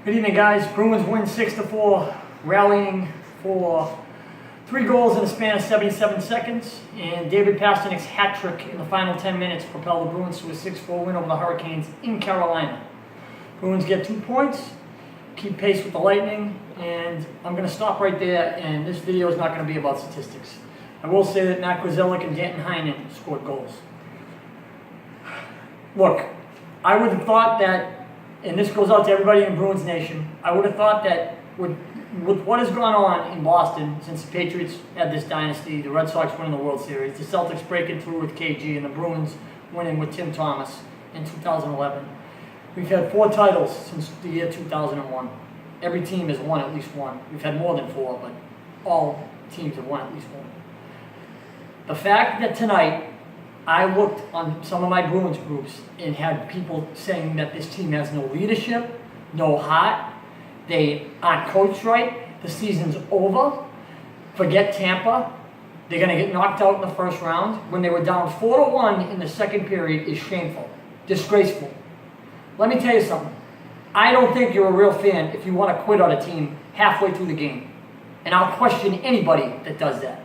Good evening, guys. Bruins win 6-4, rallying for 3 goals in a span of 77 seconds. And David Pasternak's hat trick in the final 10 minutes propelled the Bruins to a 6-4 win over the Hurricanes in Carolina. Bruins get 2 points, keep pace with the Lightning, and I'm going to stop right there, and this video is not going to be about statistics. I will say that Matt Grzelcyk and Danton Heinen scored goals. Look, I would have thought that, and this goes out to everybody in Bruins Nation, I would have thought that with what has gone on in Boston since the Patriots had this dynasty, the Red Sox winning the World Series, the Celtics breaking through with KG, and the Bruins winning with Tim Thomas in 2011. We've had 4 titles since the year 2001. Every team has won at least one. We've had more than 4, but all teams have won at least one. The fact that tonight I looked on some of my Bruins groups and had people saying that this team has no leadership, no heart, they aren't coached right, the season's over, forget Tampa, they're going to get knocked out in the first round, when they were down 4-1 in the second period is shameful, disgraceful. Let me tell you something. I don't think you're a real fan if you want to quit on a team halfway through the game. And I'll question anybody that does that.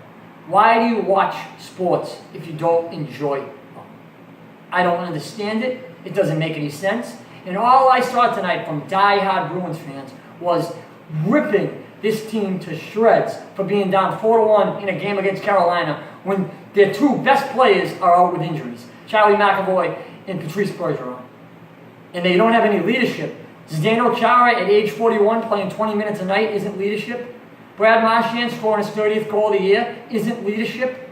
Why do you watch sports if you don't enjoy them? I don't understand it. It doesn't make any sense. And all I saw tonight from die-hard Bruins fans was ripping this team to shreds for being down 4-1 in a game against Carolina when their 2 best players are out with injuries, Charlie McAvoy and Patrice Bergeron. And they don't have any leadership. Zdeno Chara at age 41 playing 20 minutes a night isn't leadership. Brad Marchand scoring his 30th goal of the year isn't leadership.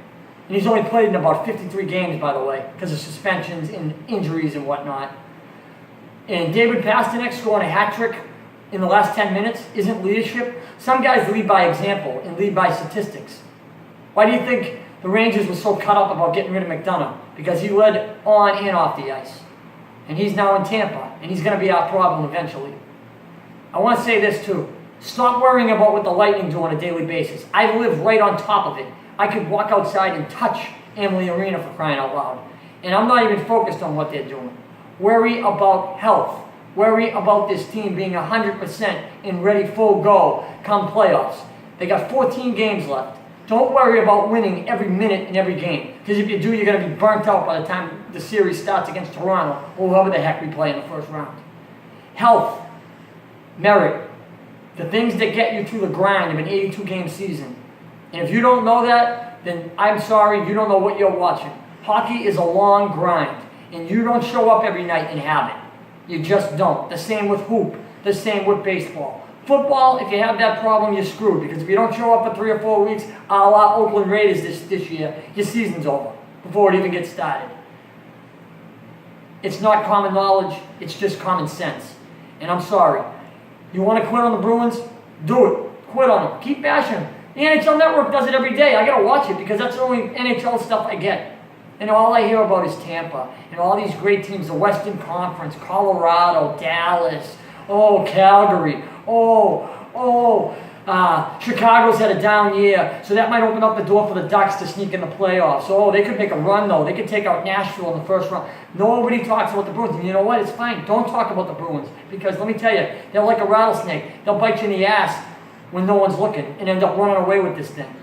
And he's only played in about 53 games, by the way, because of suspensions and injuries and whatnot. And David Pastrnak scoring a hat trick in the last 10 minutes isn't leadership. Some guys lead by example and lead by statistics. Why do you think the Rangers were so cut up about getting rid of McDonough? Because he led on and off the ice. And he's now in Tampa, and he's going to be our problem eventually. I want to say this too. Stop worrying about what the Lightning do on a daily basis. I live right on top of it. I could walk outside and touch Amalie Arena for crying out loud. And I'm not even focused on what they're doing. Worry about health. Worry about this team being 100% and ready full go come playoffs. They got 14 games left. Don't worry about winning every minute in every game. Because if you do, you're going to be burnt out by the time the series starts against Toronto or whoever the heck we play in the first round. Health. Merit. The things that get you through the grind of an 82-game season. And if you don't know that, then I'm sorry, you don't know what you're watching. Hockey is a long grind. And you don't show up every night and have it. You just don't. The same with hoop. The same with baseball. Football, if you have that problem, you're screwed. Because if you don't show up for 3 or 4 weeks, a la Oakland Raiders this year, your season's over before it even gets started. It's not common knowledge. It's just common sense. And I'm sorry. You want to quit on the Bruins? Do it. Quit on them. Keep bashing them. The NHL Network does it every day. I got to watch it because that's the only NHL stuff I get. And all I hear about is Tampa and all these great teams, the Western Conference, Colorado, Dallas, Calgary, Chicago's had a down year, so that might open up the door for the Ducks to sneak in the playoffs. They could make a run, though. They could take out Nashville in the first round. Nobody talks about the Bruins. And you know what? It's fine. Don't talk about the Bruins. Because let me tell you, they're like a rattlesnake. They'll bite you in the ass when no one's looking and end up running away with this thing.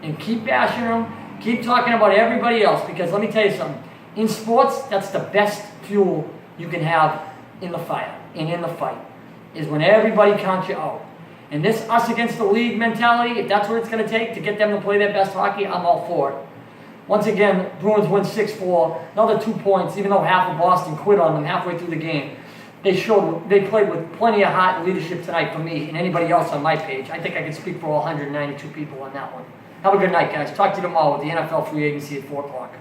And keep bashing them. Keep talking about everybody else. Because let me tell you something. In sports, that's the best fuel you can have in the fire and in the fight. Is when everybody counts you out. And this us against the league mentality, if that's what it's going to take to get them to play their best hockey, I'm all for it. Once again, Bruins win 6-4, another 2 points, even though half of Boston quit on them halfway through the game. They played with plenty of heart and leadership tonight for me and anybody else on my page. I think I can speak for all 192 people on that one. Have a good night, guys. Talk to you tomorrow with the NFL free agency at 4 o'clock.